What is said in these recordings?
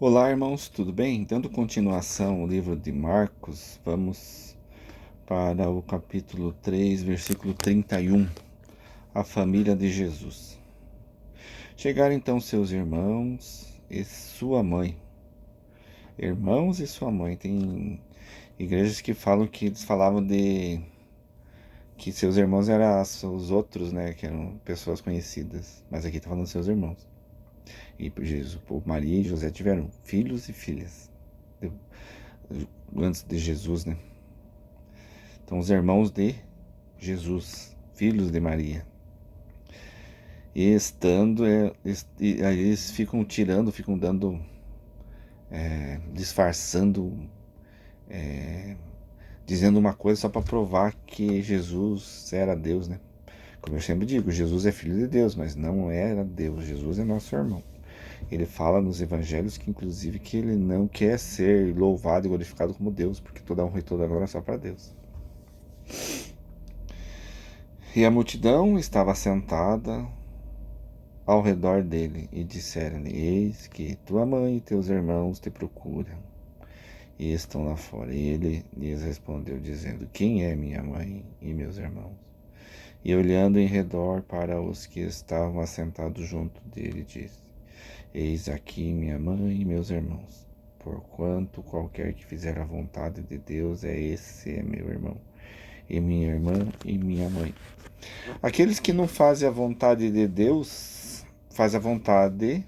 Olá, irmãos, tudo bem? Dando continuação ao livro de Marcos, vamos para o capítulo 3, versículo 31, a família de Jesus. Chegaram então seus irmãos e sua mãe. Irmãos e sua mãe. Tem igrejas que falam que eles falavam de que seus irmãos eram os outros, né? Que eram pessoas conhecidas. Mas aqui está falando seus irmãos. E Jesus, Maria e José tiveram filhos e filhas antes de Jesus, né? Então, os irmãos de Jesus, filhos de Maria. E estando, aí eles ficam tirando, ficam dando, disfarçando, dizendo uma coisa só para provar que Jesus era Deus, né? Como eu sempre digo, Jesus é filho de Deus, mas não era Deus. Jesus é nosso irmão. Ele fala nos evangelhos que, inclusive, que ele não quer ser louvado e glorificado como Deus, porque toda honra e toda glória é só para Deus. E a multidão estava sentada ao redor dele e disseram-lhe: Eis que tua mãe e teus irmãos te procuram e estão lá fora. E ele lhes respondeu, dizendo: Quem é minha mãe e meus irmãos? E olhando em redor para os que estavam assentados junto dele, disse: Eis aqui minha mãe e meus irmãos. Porquanto qualquer que fizer a vontade de Deus, esse é meu irmão, e minha irmã e minha mãe. Aqueles que não fazem a vontade de Deus, fazem a vontade.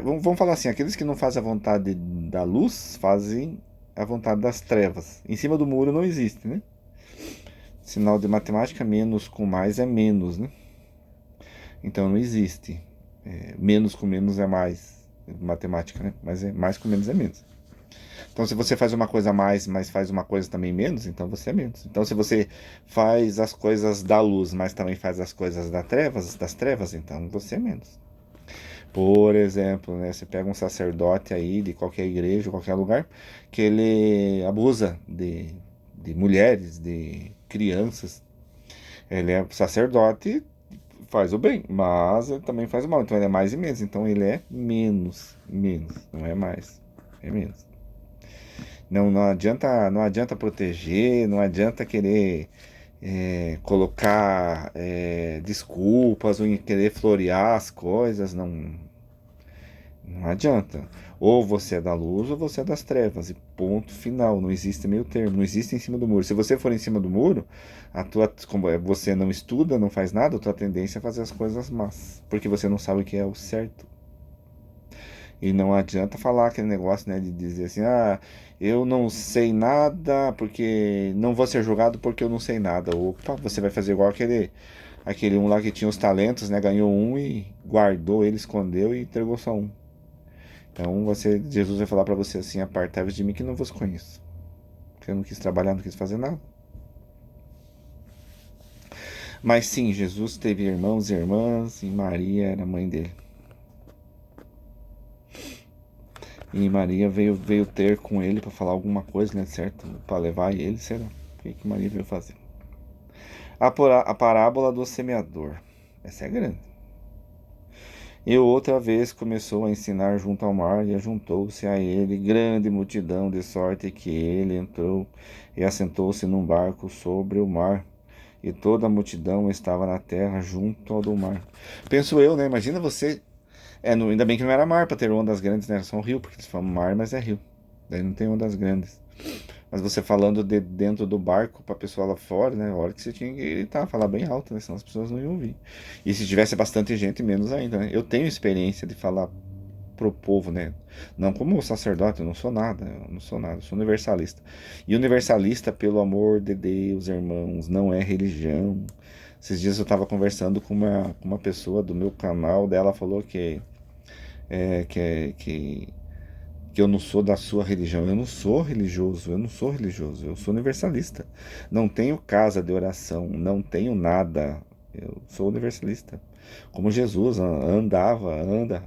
Vamos falar assim: aqueles que não fazem a vontade da luz, fazem a vontade das trevas. Em cima do muro não existe, né? Sinal de matemática, menos com mais é menos, né? Então não existe. Menos com menos é mais. Matemática, né? Mas mais com menos é menos. Então, se você faz uma coisa a mais, mas faz uma coisa também menos, então você é menos. Então, se você faz as coisas da luz, mas também faz as coisas das trevas, então você é menos. Por exemplo, né, você pega um sacerdote aí de qualquer igreja, qualquer lugar, que ele abusa de mulheres, de crianças. Ele é sacerdote, faz o bem, mas ele também faz o mal. Então ele é mais e menos. Então ele é menos, menos, não é mais, é menos. Não adianta proteger, não adianta querer colocar desculpas ou querer florear as coisas, não adianta. Ou você é da luz ou você é das trevas. E ponto final. Não existe meio termo. Não existe em cima do muro. Se você for em cima do muro, como você não estuda, não faz nada, a tua tendência é fazer as coisas más. Porque você não sabe o que é o certo. E não adianta falar aquele negócio, né, de dizer assim: eu não sei nada porque não vou ser julgado porque eu não sei nada. Opa, você vai fazer igual aquele um lá que tinha os talentos, né, ganhou um e guardou ele, escondeu e entregou só um. Então Jesus vai falar para você assim: apartai-vos de mim que não vos conheço. Porque eu não quis trabalhar, não quis fazer nada. Mas sim, Jesus teve irmãos e irmãs e Maria era a mãe dele. E Maria veio ter com ele para falar alguma coisa, né, certo? Para levar ele, será? O que Maria veio fazer? A parábola do semeador. Essa é grande. E outra vez começou a ensinar junto ao mar, e ajuntou-se a ele grande multidão, de sorte que ele entrou e assentou-se num barco sobre o mar, e toda a multidão estava na terra junto ao do mar. Penso eu, né? Imagina você. Ainda bem que não era mar para ter ondas grandes, né? Era só um rio, porque eles falam mar, mas é rio. Daí não tem ondas grandes. Mas você falando de dentro do barco para a pessoa lá fora, né? A hora que você tinha que gritar, falar bem alto, né? Senão as pessoas não iam ouvir. E se tivesse bastante gente, menos ainda, né? Eu tenho experiência de falar pro povo, né? Não como sacerdote, eu não sou nada, eu sou universalista. E universalista, pelo amor de Deus, irmãos, não é religião. Esses dias eu estava conversando com uma pessoa do meu canal, dela falou é, que, que que eu não sou da sua religião. Eu não sou religioso, eu sou universalista. Não tenho casa de oração, não tenho nada. Eu sou universalista. Como Jesus anda.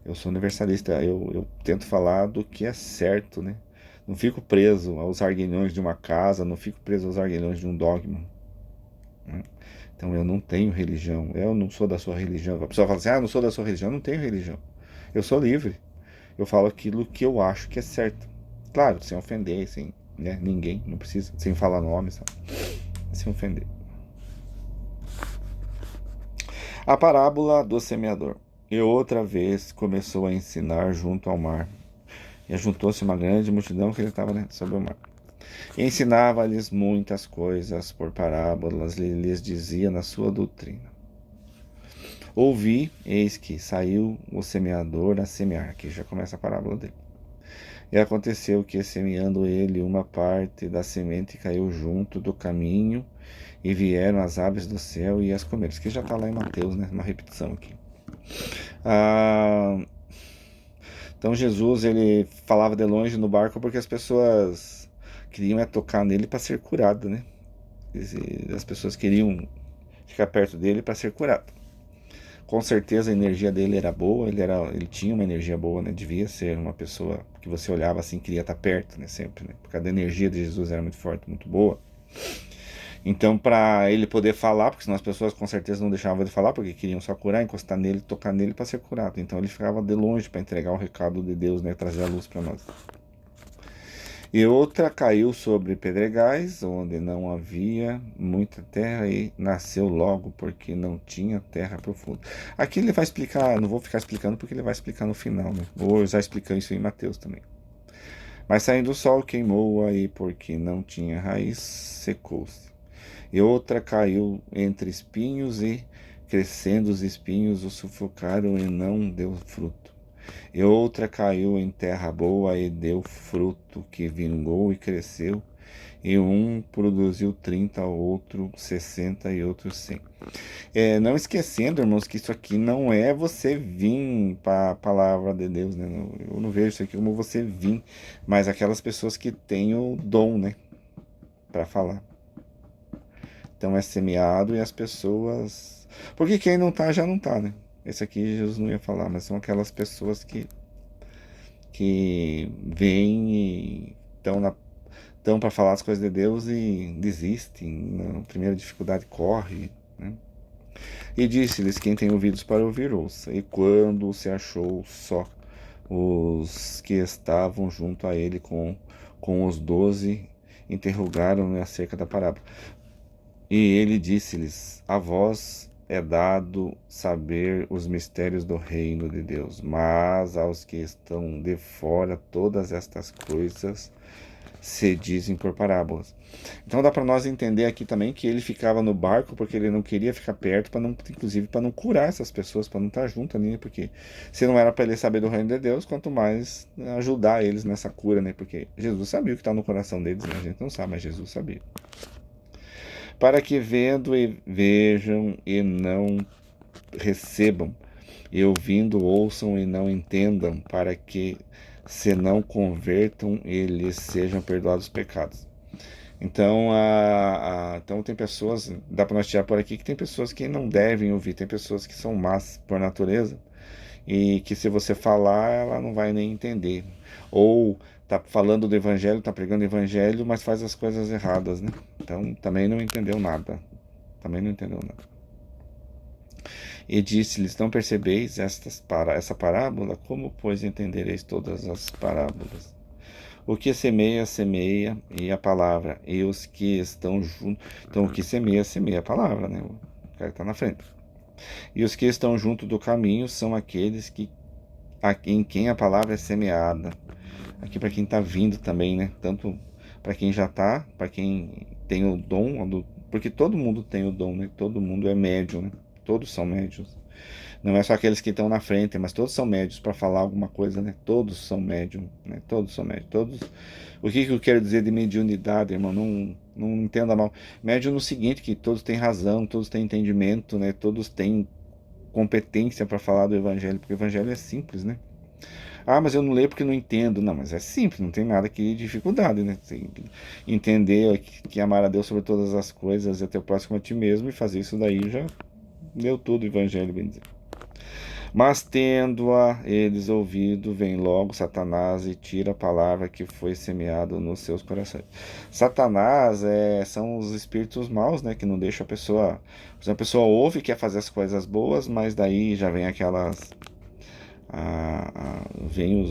Eu sou universalista. Eu tento falar do que é certo, né? Não fico preso aos arguilhões de uma casa, não fico preso aos arguilhões de um dogma, né? Então eu não tenho religião, eu não sou da sua religião. A pessoa fala assim: não sou da sua religião, eu não tenho religião. Eu sou livre. Eu falo aquilo que eu acho que é certo. Claro, sem ofender, sem, né, ninguém, não precisa, sem falar nomes, sabe? Sem ofender. A parábola do semeador. E outra vez começou a ensinar junto ao mar. E ajuntou-se uma grande multidão que ele estava, né, sobre o mar. E ensinava-lhes muitas coisas por parábolas, e lhes dizia na sua doutrina. Ouvi, eis que saiu o semeador a semear. Aqui já começa a parábola dele. E aconteceu que, semeando ele, uma parte da semente caiu junto do caminho, e vieram as aves do céu e as comeram. Isso que já está lá em Mateus, né? Uma repetição aqui. Então Jesus, ele falava de longe no barco porque as pessoas queriam tocar nele para ser curado, né? As pessoas queriam ficar perto dele para ser curado. Com certeza a energia dele era boa, ele tinha uma energia boa, né? Devia ser uma pessoa que você olhava assim, queria estar perto, né? Sempre, né? Porque a energia de Jesus era muito forte, muito boa. Então, para ele poder falar, porque senão as pessoas com certeza não deixavam ele falar, porque queriam só curar, encostar nele, tocar nele para ser curado. Então ele ficava de longe para entregar o recado de Deus, né? Trazer a luz para nós. E outra caiu sobre pedregais, onde não havia muita terra, e nasceu logo, porque não tinha terra profunda. Aqui ele vai explicar, não vou ficar explicando, porque ele vai explicar no final, né? Vou já explicar isso em Mateus também. Mas saindo o sol, queimou-a, e porque não tinha raiz, secou-se. E outra caiu entre espinhos, e crescendo os espinhos o sufocaram, e não deu fruto. E outra caiu em terra boa, e deu fruto, que vingou e cresceu. E um produziu 30, outro 60 e outro 100. Não esquecendo, irmãos, que isso aqui não é você vir para a palavra de Deus, né? Eu não vejo isso aqui como você vir, mas aquelas pessoas que têm o dom, né, para falar. Então é semeado e as pessoas. Porque quem não tá, já não tá, né? Esse aqui Jesus não ia falar, mas são aquelas pessoas que vêm e estão para falar as coisas de Deus e desistem. Na primeira dificuldade, corre, né? E disse-lhes: quem tem ouvidos para ouvir, ouça. E quando se achou só, os que estavam junto a ele com os 12 interrogaram-no acerca da parábola. E ele disse-lhes: a vós é dado saber os mistérios do reino de Deus, mas aos que estão de fora todas estas coisas se dizem por parábolas. Então dá para nós entender aqui também que ele ficava no barco porque ele não queria ficar perto, para não, inclusive para não curar essas pessoas, para não estar junto ali, né? Porque se não era para ele saber do reino de Deus, quanto mais ajudar eles nessa cura, né? Porque Jesus sabia o que está no coração deles, né? A gente não sabe, mas Jesus sabia. Para que vendo e vejam e não recebam, e ouvindo ouçam e não entendam, para que se não convertam e lhes sejam perdoados os pecados. Então, então tem pessoas, dá para nós tirar por aqui que tem pessoas que não devem ouvir, tem pessoas que são más por natureza e que se você falar, ela não vai nem entender. Ou tá falando do evangelho, tá pregando o evangelho, mas faz as coisas erradas, né? Então, também não entendeu nada. Também não entendeu nada. E disse-lhes: não percebeis essa parábola? Como, pois, entendereis todas as parábolas? O que semeia, semeia, e a palavra. E os que estão junto. Então, o que semeia, semeia a palavra, né? O cara está na frente. E os que estão junto do caminho são aqueles em quem a palavra é semeada. Aqui para quem está vindo também, né? Tanto para quem já está, para quem tem o dom, porque todo mundo tem o dom, né? Todo mundo é médium, né? Todos são médios. Não é só aqueles que estão na frente, mas todos são médios para falar alguma coisa, né? Todos são médium, né? Todos são médios. Todos. O que eu quero dizer de mediunidade, irmão? Não entenda mal. Médium no seguinte, que todos têm razão, todos têm entendimento, né? Todos têm competência para falar do evangelho, porque o evangelho é simples, né? Ah, mas eu não leio porque não entendo. Não, mas é simples, não tem nada aqui de dificuldade, né? Tem que entender que amar a Deus sobre todas as coisas e até o próximo a ti mesmo, e fazer isso daí já deu tudo o evangelho, bem dizer. Mas tendo-a eles ouvido, vem logo Satanás e tira a palavra que foi semeada nos seus corações. Satanás são os espíritos maus, né? Que não deixam a pessoa. A pessoa ouve e quer fazer as coisas boas, mas daí já vem Vem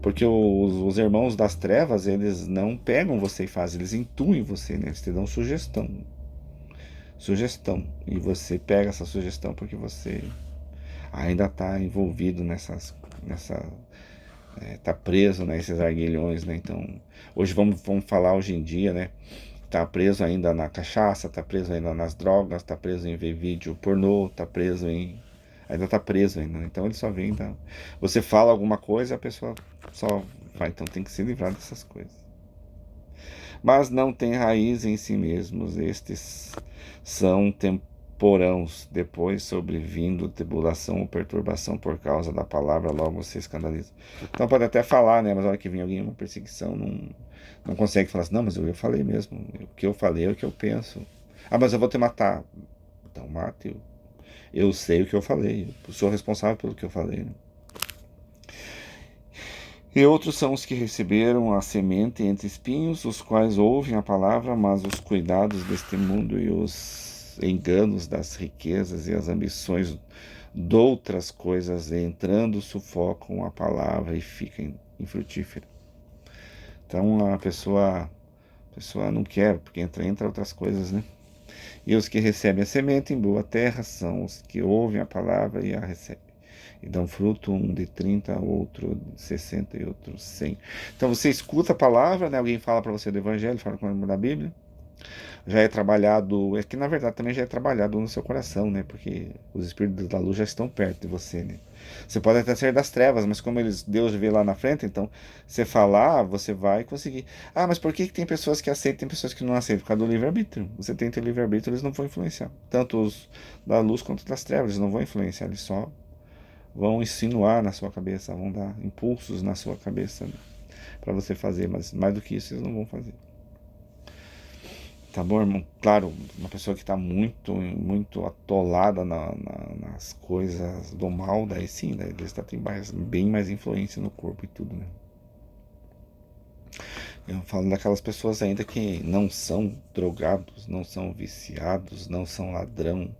porque os irmãos das trevas, eles não pegam você e fazem, eles intuem você, né? Eles te dão sugestão, e você pega essa sugestão porque você ainda está envolvido tá preso nesses arguilhões, né? Então, hoje vamos falar hoje em dia, né? Tá preso ainda na cachaça, tá preso ainda nas drogas, tá preso em ver vídeo pornô, tá preso em... Ainda tá preso ainda, né? Então ele só vem da... Você fala alguma coisa, a pessoa só vai. Então tem que se livrar dessas coisas. Mas não tem raiz em si mesmos. Estes são temporãos, depois sobrevindo tribulação ou perturbação por causa da palavra, logo se escandaliza. Então pode até falar, né? Mas a hora que vem alguém em uma perseguição, não consegue falar assim, não, mas eu falei mesmo. O que eu falei é o que eu penso. Ah, mas eu vou te matar. Então mate eu. Eu sei o que eu falei. Eu sou responsável pelo que eu falei, né? E outros são os que receberam a semente entre espinhos, os quais ouvem a palavra, mas os cuidados deste mundo e os enganos das riquezas e as ambições de outras coisas entrando sufocam a palavra e ficam infrutífera. Então a pessoa não quer, porque entra outras coisas, né? E os que recebem a semente em boa terra são os que ouvem a palavra e a recebem. E dão fruto, um de 30, outro de 60 e outro 100. Então você escuta a palavra, né? Alguém fala para você do evangelho, fala da Bíblia. Já é trabalhado, é que na verdade também já é trabalhado no seu coração, né? Porque os espíritos da luz já estão perto de você, né? Você pode até ser das trevas, mas como Deus vê lá na frente, então você falar, você vai conseguir. Ah, mas por que tem pessoas que aceitam e tem pessoas que não aceitam? Por causa do livre-arbítrio. Você tem teu livre-arbítrio, eles não vão influenciar. Tanto os da luz quanto das trevas, eles não vão influenciar, eles só vão insinuar na sua cabeça, vão dar impulsos na sua cabeça, né, para você fazer, mas mais do que isso eles não vão fazer. Tá bom, irmão? Claro, uma pessoa que está muito atolada nas coisas do mal, daí sim, daí ele tem bem mais influência no corpo e tudo, né? Eu falo daquelas pessoas ainda que não são drogados, não são viciados, não são ladrão,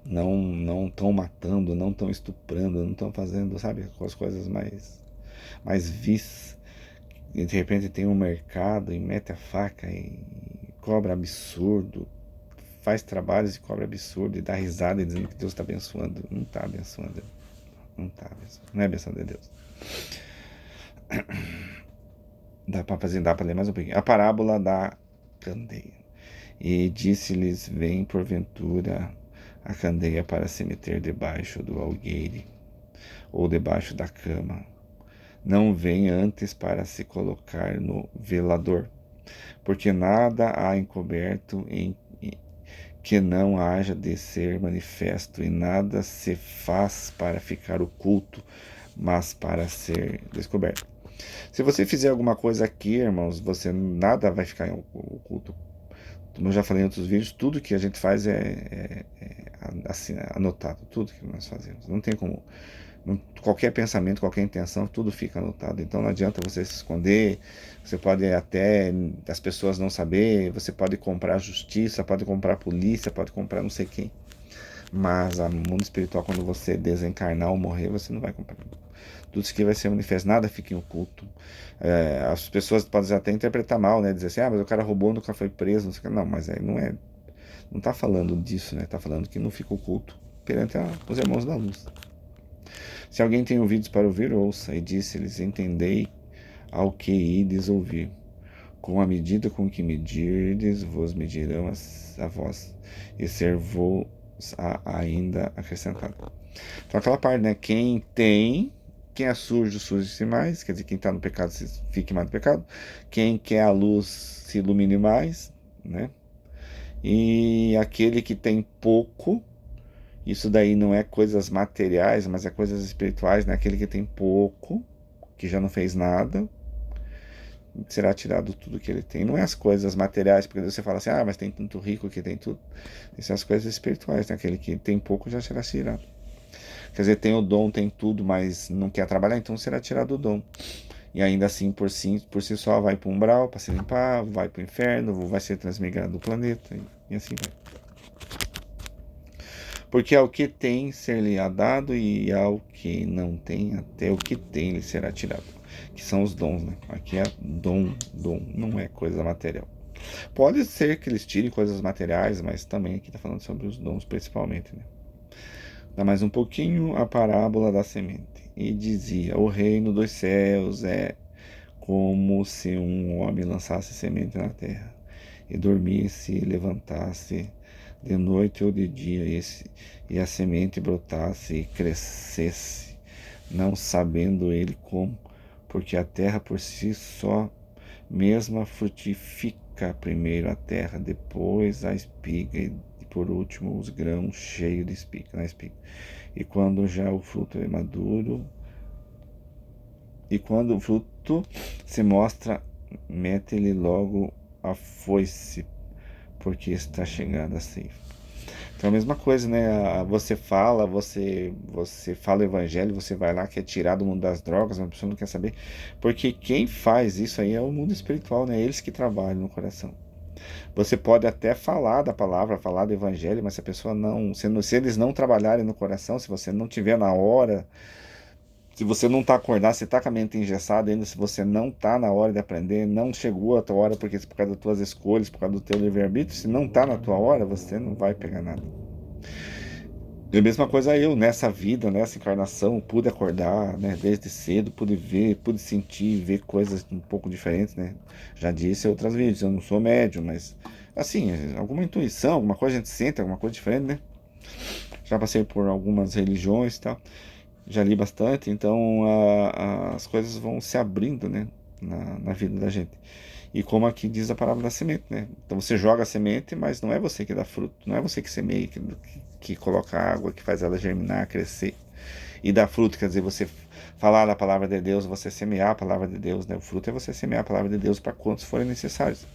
não estão matando, não estão estuprando, não estão fazendo, sabe, as coisas mais vis. E de repente tem um mercado e mete a faca e cobra absurdo, faz trabalhos e cobra absurdo e dá risada e dizendo que Deus está abençoando. Não está abençoando. Não está abençoando. Não é abençoando de Deus. Dá para ler mais um pouquinho. A parábola da candeia. E disse-lhes: vem porventura a candeia para se meter debaixo do algueire ou debaixo da cama. Não vem antes para se colocar no velador, porque nada há encoberto em que não haja de ser manifesto, e nada se faz para ficar oculto, mas para ser descoberto. Se você fizer alguma coisa aqui, irmãos, nada vai ficar oculto. Como eu já falei em outros vídeos, tudo que a gente faz assim, anotado, tudo que nós fazemos. Não tem como. Qualquer pensamento, qualquer intenção, tudo fica anotado. Então não adianta você se esconder, você pode até as pessoas não saber, você pode comprar justiça, pode comprar polícia, pode comprar não sei quem. Mas o mundo espiritual, quando você desencarnar ou morrer, você não vai comprar. Tudo isso que vai ser manifesto, nada fica em oculto. As pessoas podem até interpretar mal, né? Dizer assim, mas o cara roubou, nunca foi preso, não sei o que. Não, mas aí não é. Não está falando disso, né? Está falando que não fica oculto perante os irmãos da luz. Se alguém tem ouvidos para ouvir, ouça. E disse-lhes: entendei ao que ides ouvir. Com a medida com que medirdes, vos medirão a vós, e ser-vos ainda acrescentado. Então aquela parte, né? Quem é sujo, suje-se mais. Quer dizer, quem está no pecado, fique mais no pecado. Quem quer a luz, se ilumine mais, né? E aquele que tem pouco, isso daí não é coisas materiais, mas é coisas espirituais, né? Aquele que tem pouco, que já não fez nada, será tirado tudo que ele tem. Não é as coisas materiais, porque você fala assim, mas tem tanto rico que tem tudo. Isso são as coisas espirituais, né? Aquele que tem pouco já será tirado. Quer dizer, tem o dom, tem tudo, mas não quer trabalhar, então será tirado o dom. E ainda assim, por si só, vai para o umbral para se limpar, vai para o inferno, vai ser transmigrado do planeta, e assim vai. Porque ao que tem ser-lhe-á dado, e ao que não tem, até o que tem lhe será tirado. Que são os dons, né? Aqui é dom, não é coisa material. Pode ser que eles tirem coisas materiais, mas também aqui está falando sobre os dons principalmente, né? Dá mais um pouquinho a parábola da semente. E dizia: o reino dos céus é como se um homem lançasse semente na terra, e dormisse e levantasse de noite ou de dia, e a semente brotasse e crescesse, não sabendo ele como, porque a terra por si só mesma frutifica primeiro a terra, depois a espiga e por último os grãos cheios de espiga, na espiga. E quando já o fruto é maduro, e quando o fruto se mostra, mete-lhe logo a foice, porque está chegando a ceifa. Então a mesma coisa, né? Você fala o evangelho, você vai lá, quer tirar do mundo das drogas, mas a pessoa não quer saber. Porque quem faz isso aí é o mundo espiritual, né? Eles que trabalham no coração. Você pode até falar da palavra, falar do evangelho, mas se a pessoa não, se eles não trabalharem no coração, se você não tiver na hora, se você não está acordado, se está com a mente engessada ainda, se você não está na hora de aprender, não chegou a tua hora porque por causa das tuas escolhas, por causa do teu livre-arbítrio, se não está na tua hora, você não vai pegar nada. E a mesma coisa eu, nessa vida, nessa encarnação, pude acordar, né, desde cedo, pude ver, pude sentir, ver coisas um pouco diferentes, né? Já disse em outras vezes, eu não sou médium, mas, assim, alguma intuição, alguma coisa a gente sente, alguma coisa diferente, né? Já passei por algumas religiões e tal, já li bastante, então as coisas vão se abrindo, né, na vida da gente. E como aqui diz a parábola da semente, né? Então você joga a semente, mas não é você que dá fruto, não é você que semeia, que coloca água, que faz ela germinar, crescer e dar fruto. Quer dizer, você falar da palavra de Deus, você semear a palavra de Deus, né? O fruto é você semear a palavra de Deus para quantos forem necessários.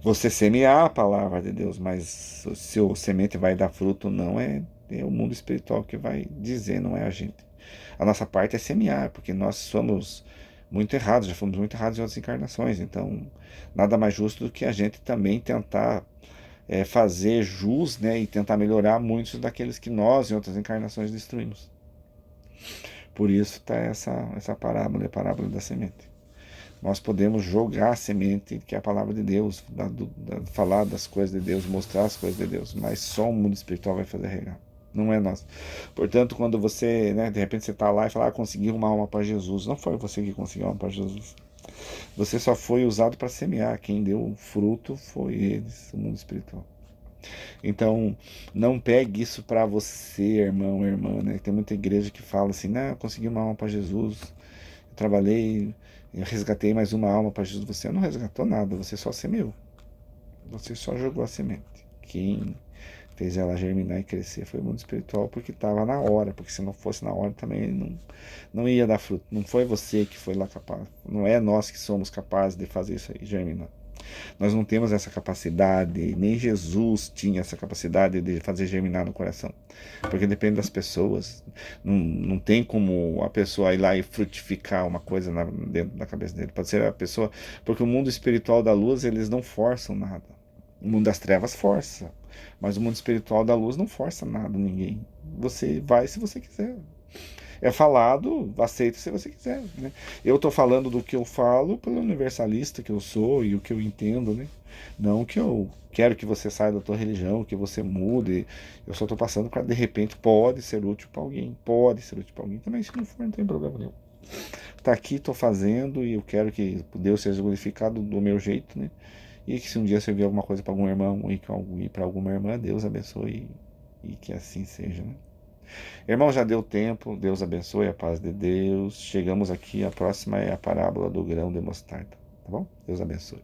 Você semear a palavra de Deus, mas o seu semente vai dar fruto, não é o mundo espiritual que vai dizer, não é a gente. A nossa parte é semear, porque nós somos muito errados, já fomos muito errados em outras encarnações, então nada mais justo do que a gente também tentar fazer jus, né, e tentar melhorar muitos daqueles que nós em outras encarnações destruímos. Por isso está essa parábola, a parábola da semente. Nós podemos jogar a semente, que é a palavra de Deus, falar das coisas de Deus, mostrar as coisas de Deus, mas só o mundo espiritual vai fazer regar. Não é nós. Portanto, quando você, né, de repente você está lá e fala, consegui uma alma para Jesus. Não foi você que conseguiu uma alma para Jesus. Você só foi usado para semear. Quem deu o fruto foi eles, o mundo espiritual. Então, não pegue isso para você, irmão, irmã, né? Tem muita igreja que fala assim, não, eu consegui uma alma para Jesus, eu trabalhei, eu resgatei mais uma alma para Jesus. Você não resgatou nada, você só semeou. Você só jogou a semente. Quem fez ela germinar e crescer foi o mundo espiritual, porque estava na hora, porque se não fosse na hora também não ia dar fruto. Não foi você que foi lá capaz, não é nós que somos capazes de fazer isso aí, germinar. Nós não temos essa capacidade, nem Jesus tinha essa capacidade de fazer germinar no coração, porque depende das pessoas. Não tem como a pessoa ir lá e frutificar uma coisa dentro da cabeça dele. Pode ser a pessoa, porque o mundo espiritual da luz, eles não forçam nada. O mundo das trevas força, mas o mundo espiritual da luz não força nada, ninguém. Você vai se você quiser. É falado, aceita se você quiser, né? Eu estou falando do que eu falo pelo universalista que eu sou e o que eu entendo, né? Não que eu quero que você saia da tua religião, que você mude. Eu só estou passando para, de repente, pode ser útil para alguém. Pode ser útil para alguém. Também, se não for, não tem problema nenhum. Tá aqui, estou fazendo e eu quero que Deus seja glorificado do meu jeito, né? E que se um dia servir alguma coisa para algum irmão e para alguma irmã, Deus abençoe e que assim seja, né? Irmão, já deu tempo, Deus abençoe, a paz de Deus. Chegamos aqui, a próxima é a parábola do grão de mostarda, tá bom? Deus abençoe.